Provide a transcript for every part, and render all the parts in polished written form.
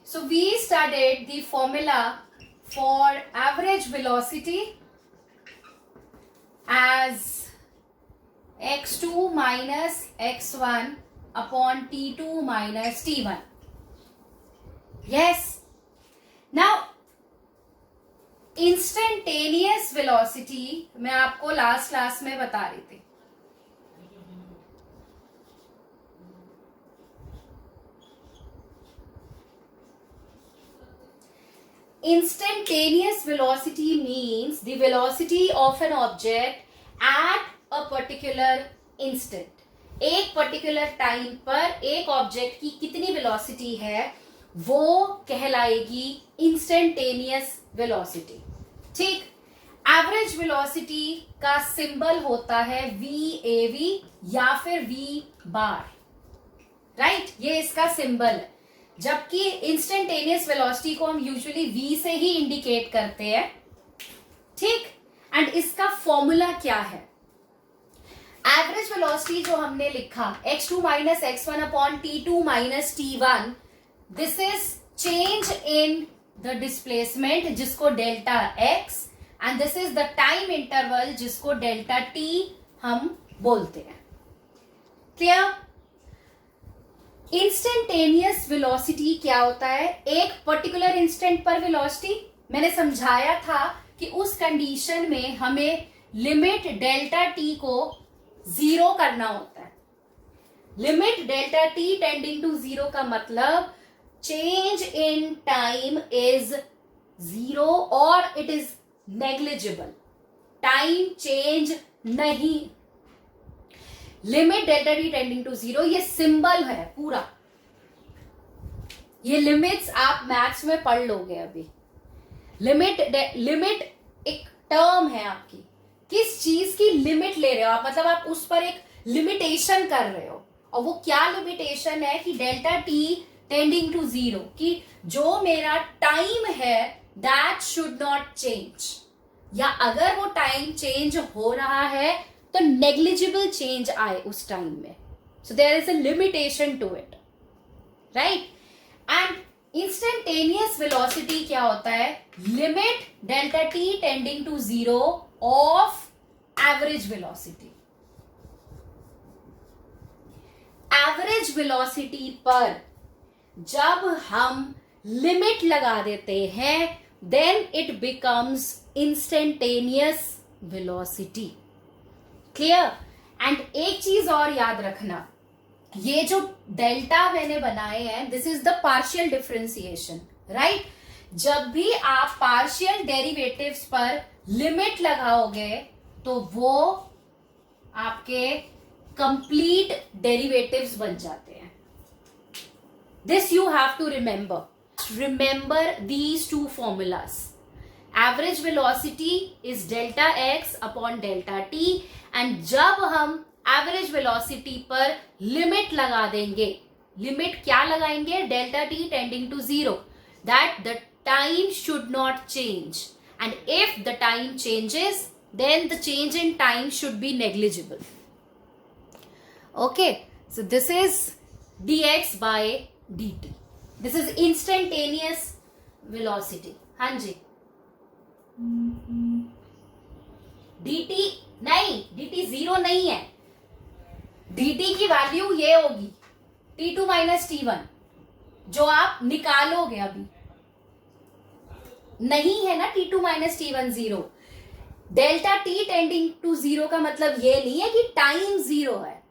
So we studied the formula for average velocity as x2 minus x1 upon t2 minus t1. Yes. Now instantaneous velocity मैं आपको last class में बता रही थी. Instantaneous velocity means the velocity of an object at a particular instant. एक particular time पर एक object की कितनी वेलोसिटी है वो कहलाएगी इंस्टेंटेनियस वेलोसिटी. ठीक. एवरेज वेलोसिटी का सिंबल होता है VAV या फिर V बार. राइट, ये इसका सिंबल है. जबकि इंस्टेंटेनियस वेलोसिटी को हम यूजुअली V से ही इंडिकेट करते हैं. ठीक. एंड इसका फॉर्मूला क्या है? एवरेज वेलोसिटी जो हमने लिखा x2 minus x1 upon t2 minus t1, this is change in the displacement जिसको delta x, and this is the time interval जिसको डेल्टा t हम बोलते हैं. क्लियर? इंस्टेंटेनियस वेलोसिटी क्या होता है? एक पर्टिकुलर इंस्टेंट पर वेलोसिटी. मैंने समझाया था कि उस कंडीशन में हमें लिमिट डेल्टा t को 0 करना होता है. Limit delta t tending to 0 का मतलब चेंज इन टाइम इज 0 और it is negligible. Time change नहीं. Limit delta T tending to 0 ये सिंबल है पूरा. ये लिमिट्स आप मैथ्स में पढ़ लोगे अभी. लिमिट एक टर्म है आपकी. किस चीज की लिमिट ले रहे हो आप, मतलब आप उस पर एक लिमिटेशन कर रहे हो. और वो क्या लिमिटेशन है कि डेल्टा टी टेंडिंग टू 0, कि जो मेरा टाइम है दैट शुड नॉट चेंज, या अगर वो टाइम चेंज हो रहा है तो नेग्लिजिबल चेंज आए उस टाइम में. So there is a limitation to it. Right. And instantaneous velocity क्या होता है? Limit delta T tending to 0 of average velocity. Average velocity पर जब हम लिमिट लगा देते हैं then it becomes instantaneous velocity. Clear? And एक चीज और याद रखना, ये जो डेल्टा मैंने बनाए हैं this is the partial differentiation. Right. जब भी आप पार्शियल डेरिवेटिव्स पर लिमिट लगाओगे तो वो आपके कंप्लीट डेरिवेटिव्स बन जाते हैं. This you have to remember these two formulas. Average velocity is delta x upon delta t, and जब हम एवरेज वेलोसिटी पर लिमिट लगा देंगे, लिमिट क्या लगाएंगे? Delta T tending to 0, that the time should not change, and if the time changes then the change in time should be negligible. Okay, so this is dx by dt. This is instantaneous velocity. हाँ जी. dt नहीं, dt 0 नहीं है. dt की value ये होगी t2 minus t1 जो आप निकालोगे. अभी नहीं है ना t2 minus t1 0. Delta t tending to 0 का मतलब ये नहीं है कि टाइम 0 है.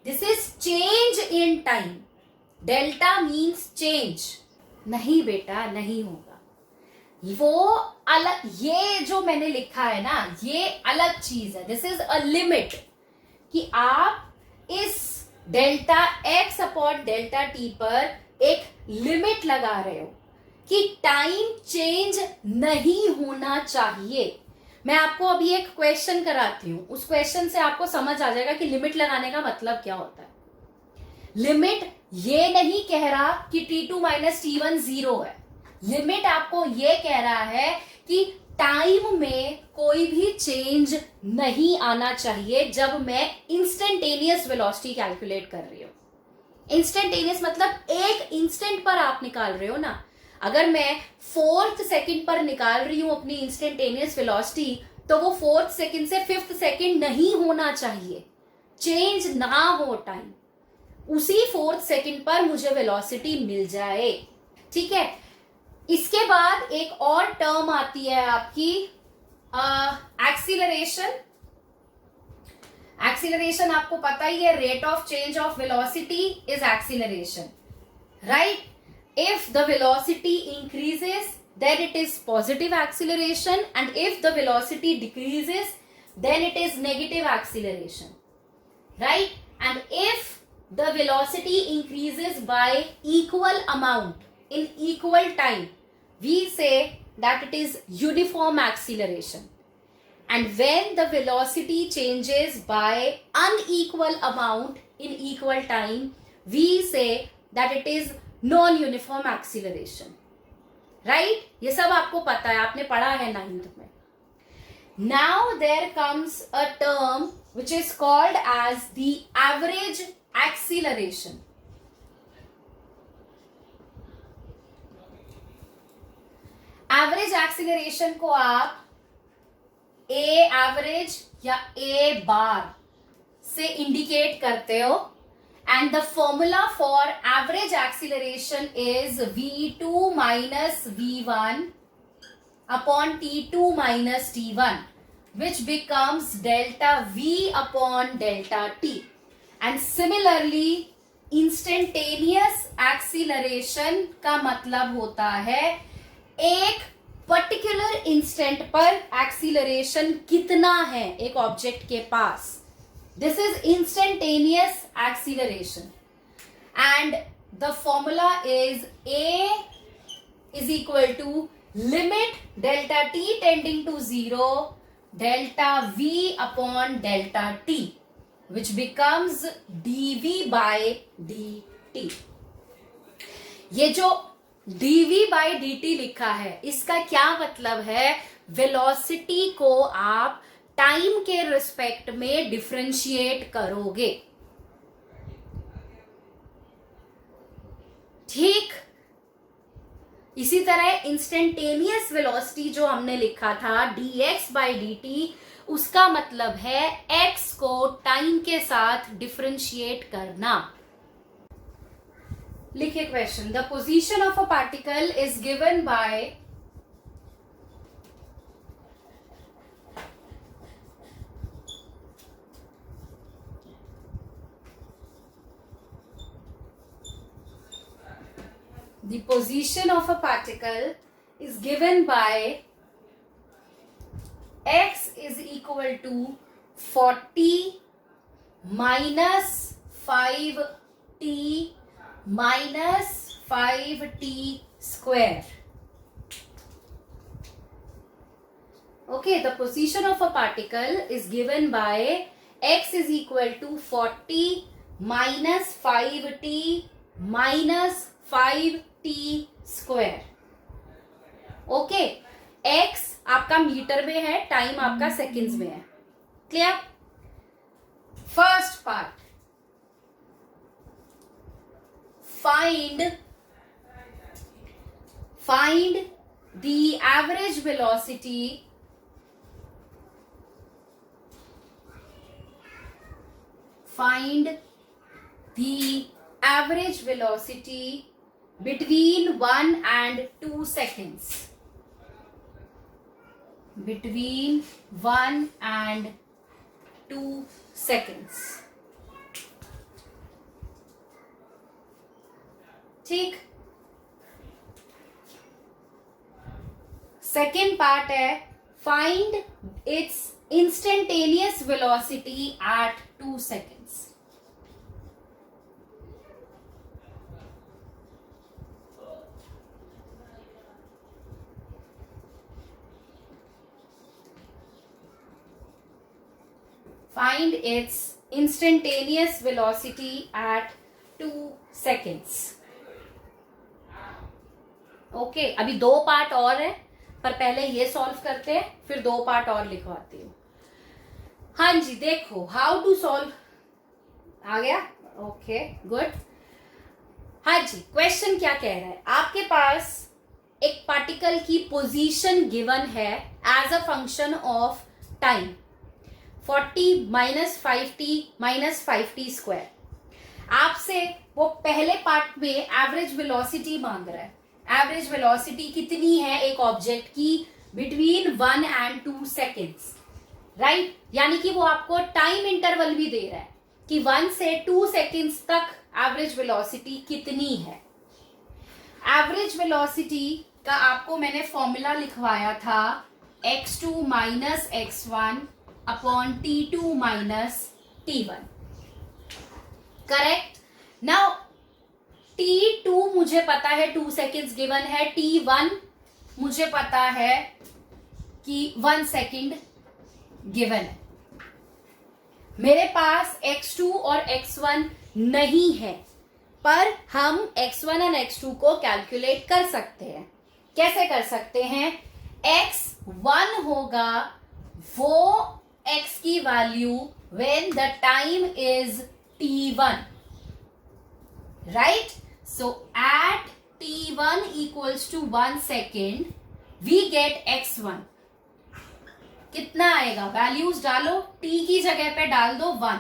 This is change in time. Delta means change. नहीं बेटा, नहीं होगा. वो अलग, ये जो मैंने लिखा है ना ये अलग चीज है. दिस इज अ लिमिट कि आप इस delta x upon delta t पर एक लिमिट लगा रहे हो कि टाइम चेंज नहीं होना चाहिए. मैं आपको अभी एक क्वेश्चन कराती हूं, उस क्वेश्चन से आपको समझ आ जाएगा कि लिमिट लगाने का मतलब क्या होता है. लिमिट ये नहीं कह रहा कि t2 माइनस t1 0 है. लिमिट आपको ये कह रहा है कि टाइम में कोई भी चेंज नहीं आना चाहिए जब मैं इंस्टेंटेनियस वेलोसिटी कैलकुलेट कर रही हूं. इंस्टेंटेनियस मतलब एक इंस्टेंट पर आप निकाल रहे हो ना। अगर मैं 4th सेकंड पर निकाल रही हूं अपनी इंस्टेंटेनियस वेलोसिटी, तो वो 4th सेकंड से 5th सेकंड नहीं होना चाहिए, चेंज ना हो टाइम, उसी 4th सेकंड पर मुझे वेलोसिटी मिल जाए। ठीक है, इसके बाद एक और टर्म आती है आपकी एक्सीलरेशन। एक्सीलरेशन आपको पता ही है, rate of change of velocity is acceleration, right. If the velocity increases, then it is positive acceleration, and if the velocity decreases, then it is negative acceleration, right? And if the velocity increases by equal amount in equal time, we say that it is uniform acceleration. And when the velocity changes by unequal amount in equal time, we say that it is non uniform acceleration, right. ये सब आपको पता है, आपने पढ़ा है 9th में। Now there comes a term which is called as the average acceleration. Average acceleration को आप ए एवरेज या ए बार से इंडिकेट करते हो, and the formula for average acceleration is v2 minus v1 upon t2 minus t1, which becomes delta v upon delta t. And similarly instantaneous acceleration का मतलब होता है एक पर्टिकुलर इंस्टेंट पर एक्सीलरेशन कितना है एक ऑब्जेक्ट के पास। This is instantaneous acceleration, and the formula is A is equal to limit delta t tending to 0 delta v upon delta t, which becomes dv by dt. ये जो dv by dt लिखा है, इसका क्या मतलब है? Velocity को आप टाइम के रिस्पेक्ट में डिफरेंशिएट करोगे, ठीक। इसी तरह इंस्टेंटेनियस वेलोसिटी जो हमने लिखा था dx by dt, उसका मतलब है x को टाइम के साथ डिफरेंशिएट करना। लिखिए question, the position of a particle is given by the position of a particle is given by x is equal to 40 minus 5t minus 5t square. Okay, the position of a particle is given by x is equal to 40 minus 5t minus 5t square. Okay, x आपका metre में है, time आपका seconds में है, clear. First part, find the average velocity between 1 and 2 seconds. Between 1 and 2 seconds. ठीक। Second part है, find its instantaneous velocity at 2 seconds. Find its instantaneous velocity at 2 seconds. Okay, अभी 2 part और है, पर पहले ये सॉल्व करते हैं, फिर 2 पार्ट और लिखवाती हूँ। हाँ जी, देखो हाउ टू सॉल्व आ गया। Okay good. हाँ जी, क्वेश्चन क्या कह रहा है, आपके पास एक पार्टिकल की पोजीशन गिवन है as a function of time 40 minus 5t minus 5t square. आपसे वो पहले पार्ट में एवरेज वेलोसिटी मांग रहा है। एवरेज वेलोसिटी कितनी है एक ऑब्जेक्ट की बिटवीन 1 and 2 सेकेंड्स, राइट। यानी कि वो आपको टाइम इंटरवल भी दे रहा है कि 1 से 2 सेकेंड्स तक एवरेज वेलोसिटी कितनी है। एवरेज वेलोसिटी का आपको मैंने फॉर्मूला लिखवाया था x2 minus x1 upon t2 minus t1, correct. Now t2 मुझे पता है 2 सेकेंड्स गिवन है, t1 मुझे पता है कि 1 सेकेंड गिवन है। मेरे पास x2 और x1 नहीं है, पर हम x1 और x2 को कैलकुलेट कर सकते हैं। कैसे कर सकते हैं, x1 होगा वो x की value when the time is t1, right. So at t1 equals to 1 second we get x1। कितना आएगा, वैल्यूज डालो, t की जगह पे डाल दो 1,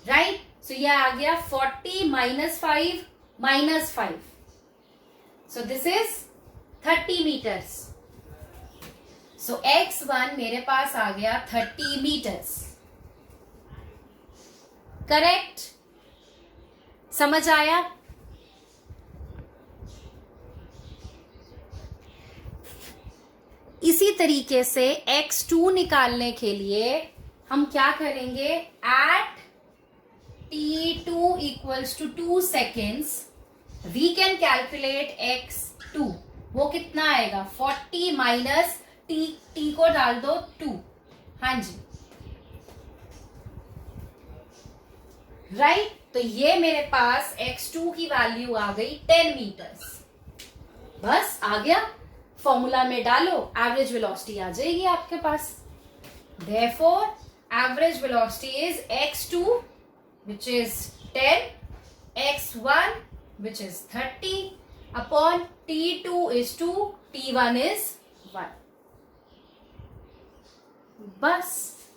राइट। सो ये आ गया 40 minus 5 minus 5, so this is 30 metres. So x1 मेरे पास आ गया 30 मीटर्स, करेक्ट। समझ आया। इसी तरीके से x2 निकालने के लिए हम क्या करेंगे, at t2 equals to 2 seconds we can calculate x2। वो कितना आएगा, 40 माइनस t को डाल दो 2, हाँ जी, राइट। तो ये मेरे पास x2 की वैल्यू आ गई 10 मीटर्स। बस आ गया, फॉर्मूला में डालो, एवरेज वेलोसिटी आ जाएगी आपके पास। Therefore average velocity is x2 which is 10, x1 which is 30 upon t2 is 2, t1 is 1। बस,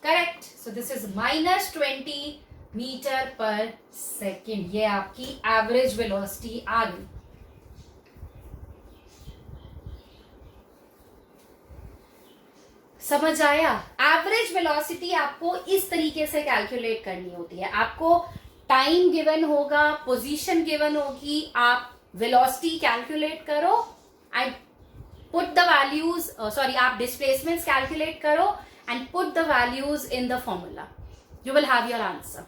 correct. So this is minus 20 metre per second. ये आपकी एवरेज वेलोसिटी आ गई। समझ आया। एवरेज वेलोसिटी आपको इस तरीके से कैलकुलेट करनी होती है। आपको टाइम गिवन होगा, पोजीशन गिवन होगी, आप वेलोसिटी कैलकुलेट करो एंड पुट द वैल्यूज, आप डिस्प्लेसमेंट्स कैलकुलेट करो and put the values in the formula. You will have your answer.